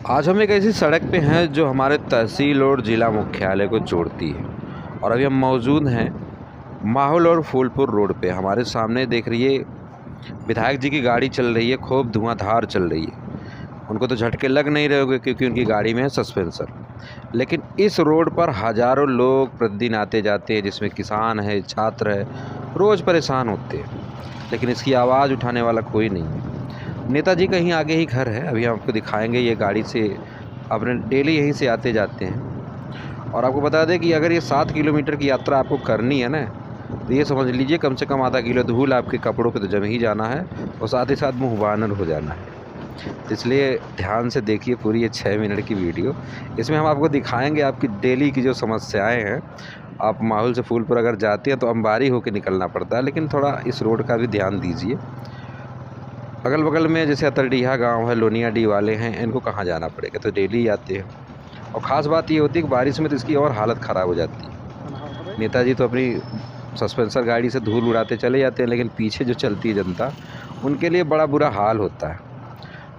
आज हम एक ऐसी सड़क पे हैं जो हमारे तहसील और ज़िला मुख्यालय को जोड़ती है। और अभी हम मौजूद हैं माहौल और फूलपुर रोड पे। हमारे सामने देख रही है विधायक जी की गाड़ी चल रही है, खूब धुआंधार चल रही है। उनको तो झटके लग नहीं रहे होंगे क्योंकि उनकी गाड़ी में है सस्पेंसर। लेकिन इस रोड पर हज़ारों लोग प्रतिदिन आते जाते हैं, जिसमें किसान है, छात्र है, रोज़ परेशान होते हैं। लेकिन इसकी आवाज़ उठाने वाला कोई नहीं है। नेताजी कहीं आगे ही घर है, अभी हम आपको दिखाएंगे। ये गाड़ी से अपने डेली यहीं से आते जाते हैं। और आपको बता दें कि अगर ये 7 किलोमीटर की यात्रा आपको करनी है ना, तो ये समझ लीजिए कम से कम आधा किलो धूल आपके कपड़ों पे तो जम ही जाना है, और साथ ही साथ मुँह बानर हो जाना है। इसलिए ध्यान से देखिए पूरी ये 6 मिनट की वीडियो। इसमें हम आपको दिखाएंगे आपकी डेली की जो समस्याएं हैं। आप माहौल से फूलपुर अगर जाते हैं तो अंबारी होकर निकलना पड़ता है, लेकिन थोड़ा इस रोड का भी ध्यान दीजिए। अगल बगल में जैसे अतरडीहा गांव है, लोनियाडी वाले हैं, इनको कहाँ जाना पड़ेगा, तो डेली आते हैं। और ख़ास बात ये होती है कि बारिश में तो इसकी और हालत ख़राब हो जाती है। नेताजी तो अपनी सस्पेंसर गाड़ी से धूल उड़ाते चले जाते हैं, लेकिन पीछे जो चलती है जनता, उनके लिए बड़ा बुरा हाल होता है।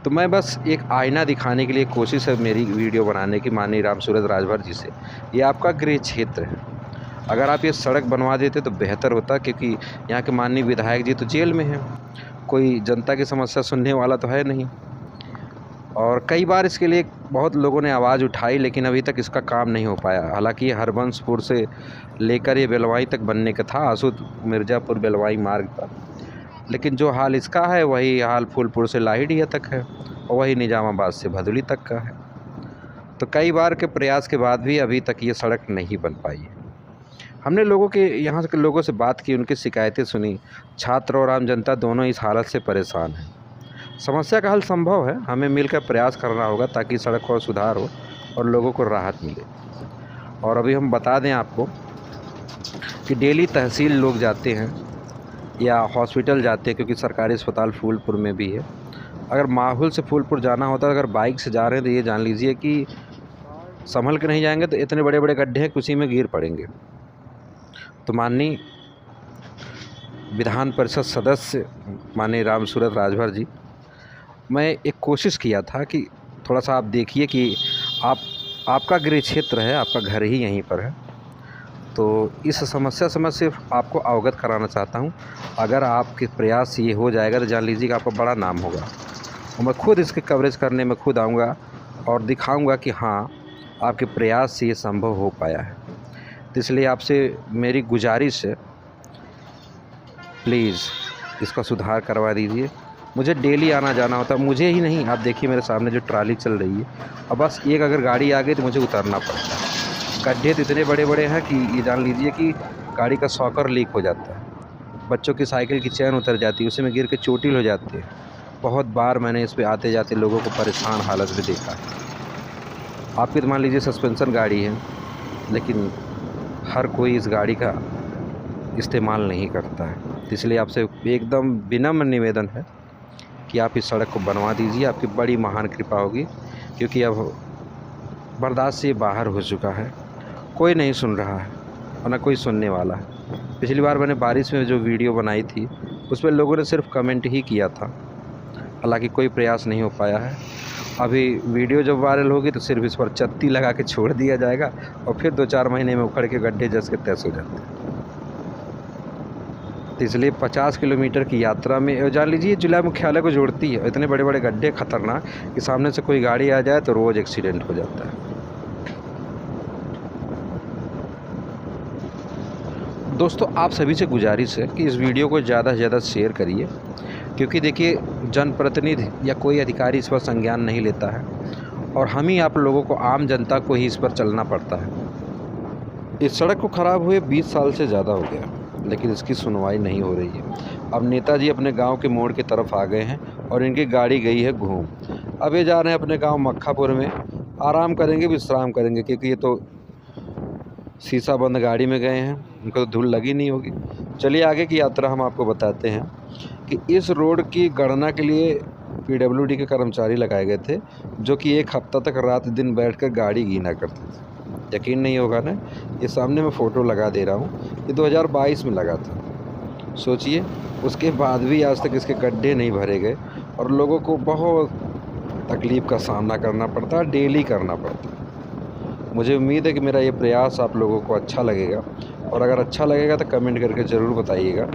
तो मैं बस एक आईना दिखाने के लिए कोशिश है मेरी वीडियो बनाने की माननीय रामसूरत राजभर जी से। ये आपका गृह क्षेत्र है, अगर आप ये सड़क बनवा देते तो बेहतर होता, क्योंकि यहाँ के माननीय विधायक जी तो जेल में हैं, कोई जनता की समस्या सुनने वाला तो है नहीं। और कई बार इसके लिए बहुत लोगों ने आवाज़ उठाई, लेकिन अभी तक इसका काम नहीं हो पाया। हालांकि ये हरबंसपुर से लेकर ये बेलवाई तक बनने का था, आसूद मिर्ज़ापुर बेलवाई मार्ग पर। लेकिन जो हाल इसका है वही हाल फूलपुर से लाहिड़िया तक है, और वही निजामाबाद से भदोली तक का है। तो कई बार के प्रयास के बाद भी अभी तक ये सड़क नहीं बन पाई है। हमने लोगों के यहाँ के लोगों से बात की, उनकी शिकायतें सुनी। छात्र और आम जनता दोनों इस हालत से परेशान हैं। समस्या का हल संभव है, हमें मिलकर प्रयास करना होगा ताकि सड़क को सुधार हो और लोगों को राहत मिले। और अभी हम बता दें आपको कि डेली तहसील लोग जाते हैं या हॉस्पिटल जाते हैं, क्योंकि सरकारी अस्पताल फूलपुर में भी है। अगर माहौल से फूलपुर जाना होता है, अगर बाइक से जा रहे हैं तो ये जान लीजिए कि संभल के नहीं जाएंगे तो इतने बड़े बड़े गड्ढे हैं कि उसी में गिर पड़ेंगे। तो माननीय विधान परिषद सदस्य माननीय रामसूरत राजभर जी, मैं एक कोशिश किया था कि थोड़ा सा आप देखिए कि आपका गृह क्षेत्र है, आपका घर ही यहीं पर है। तो इस समस्या से मैं सिर्फ आपको अवगत कराना चाहता हूं। अगर आपके प्रयास से ये हो जाएगा तो जान लीजिए कि आपका बड़ा नाम होगा, और मैं खुद इसके कवरेज करने में खुद आऊँगा और दिखाऊँगा कि हाँ, आपके प्रयास से ये संभव हो पाया है। तो इसलिए आपसे मेरी गुजारिश है, प्लीज़ इसका सुधार करवा दीजिए। मुझे डेली आना जाना होता है, मुझे ही नहीं, आप देखिए मेरे सामने जो ट्राली चल रही है, और बस एक अगर गाड़ी आ गई तो मुझे उतरना पड़ता है। गड्ढे तो इतने बड़े बड़े हैं कि ये जान लीजिए कि गाड़ी का शॉकर लीक हो जाता है, बच्चों की साइकिल की चैन उतर जाती है, उसी में गिर के चोटिल हो जाते हैं। बहुत बार मैंने इस पर आते जाते लोगों को परेशान हालत में देखा है। आपकी तो मान लीजिए सस्पेंशन गाड़ी है, लेकिन हर कोई इस गाड़ी का इस्तेमाल नहीं करता है। तो इसलिए आपसे एकदम विनम्र निवेदन है कि आप इस सड़क को बनवा दीजिए, आपकी बड़ी महान कृपा होगी, क्योंकि अब बर्दाश्त से बाहर हो चुका है। कोई नहीं सुन रहा है और न कोई सुनने वाला है। पिछली बार मैंने बारिश में जो वीडियो बनाई थी उस पर लोगों ने सिर्फ कमेंट ही किया था, हालांकि कोई प्रयास नहीं हो पाया है। अभी वीडियो जब वायरल होगी तो सिर्फ इस पर चत्ती लगा के छोड़ दिया जाएगा, और फिर 2-4 महीने में उखड़ के गड्ढे जस के तैस हो जाते हैं। तो इसलिए 50 किलोमीटर की यात्रा में जान लीजिए जिला मुख्यालय को जोड़ती है, इतने बड़े बड़े गड्ढे खतरनाक कि सामने से कोई गाड़ी आ जाए तो रोज़ एक्सीडेंट हो जाता है। दोस्तों, आप सभी से गुजारिश है कि इस वीडियो को ज़्यादा से ज़्यादा शेयर करिए, क्योंकि देखिए जनप्रतिनिधि या कोई अधिकारी इस पर संज्ञान नहीं लेता है, और हम ही आप लोगों को, आम जनता को ही इस पर चलना पड़ता है। इस सड़क को ख़राब हुए 20 साल से ज़्यादा हो गया, लेकिन इसकी सुनवाई नहीं हो रही है। अब नेताजी अपने गांव के मोड़ की तरफ आ गए हैं और इनकी गाड़ी गई है घूम। अब ये जा रहे हैं अपने गांव मक्खापुर में, आराम करेंगे, विश्राम करेंगे, क्योंकि ये तो शीशा बंद गाड़ी में गए हैं, उनको तो धूल लगी नहीं होगी। चलिए आगे की यात्रा हम आपको बताते हैं कि इस रोड की गणना के लिए PWD के कर्मचारी लगाए गए थे, जो कि 1 हफ्ता तक रात दिन बैठकर गाड़ी गिना करते थे। यकीन नहीं होगा ना, ये सामने मैं फ़ोटो लगा दे रहा हूँ, ये 2022 में लगा था। सोचिए, उसके बाद भी आज तक इसके गड्ढे नहीं भरे गए और लोगों को बहुत तकलीफ़ का सामना करना पड़ता है, डेली करना पड़ता है। मुझे उम्मीद है कि मेरा ये प्रयास आप लोगों को अच्छा लगेगा, और अगर अच्छा लगेगा तो कमेंट करके ज़रूर बताइएगा,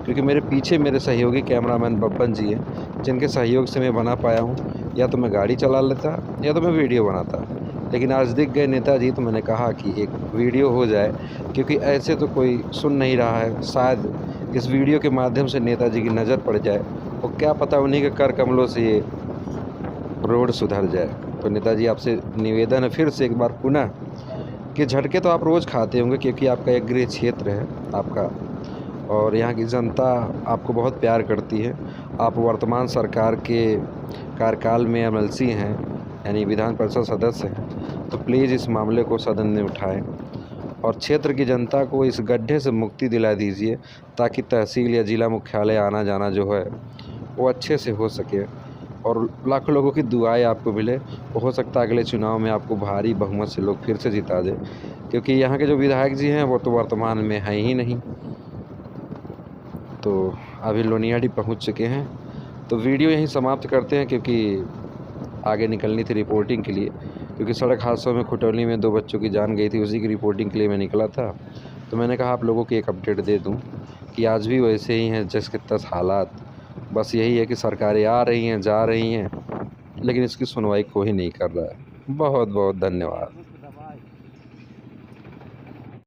क्योंकि मेरे पीछे मेरे सहयोगी कैमरामैन बब्बन जी हैं, जिनके सहयोग से मैं बना पाया हूँ। या तो मैं गाड़ी चला लेता या तो मैं वीडियो बनाता, लेकिन आज दिख गए नेताजी तो मैंने कहा कि एक वीडियो हो जाए, क्योंकि ऐसे तो कोई सुन नहीं रहा है। शायद इस वीडियो के माध्यम से नेताजी की नज़र पड़ जाए, और क्या पता उन्हीं के कर कमलों से ये रोड सुधर जाए। तो नेताजी आपसे निवेदन है फिर से एक बार पुनः कि झटके तो आप रोज़ खाते होंगे, क्योंकि आपका एक गृह क्षेत्र है आपका, और यहाँ की जनता आपको बहुत प्यार करती है। आप वर्तमान सरकार के कार्यकाल में एमएलसी हैं, यानी विधान परिषद सदस्य हैं। तो प्लीज़ इस मामले को सदन में उठाएं और क्षेत्र की जनता को इस गड्ढे से मुक्ति दिला दीजिए, ताकि तहसील या ज़िला मुख्यालय आना जाना जो है वो अच्छे से हो सके, और लाखों लोगों की दुआएं आपको मिले। हो सकता है अगले चुनाव में आपको भारी बहुमत से लोग फिर से जिता दें, क्योंकि यहाँ के जो विधायक जी हैं वो तो वर्तमान में हैं ही नहीं। तो अभी लोनियाडी पहुँच चुके हैं। तो वीडियो यहीं समाप्त करते हैं, क्योंकि आगे निकलनी थी रिपोर्टिंग के लिए, क्योंकि सड़क हादसों में खुटौली में 2 बच्चों की जान गई थी, उसी की रिपोर्टिंग के लिए मैं निकला था। तो मैंने कहा आप लोगों की एक अपडेट दे दूं कि आज भी वैसे ही हैं जस के तस हालात। बस यही है कि सरकारें आ रही हैं, जा रही हैं, लेकिन इसकी सुनवाई कोई नहीं कर रहा है। बहुत बहुत धन्यवाद।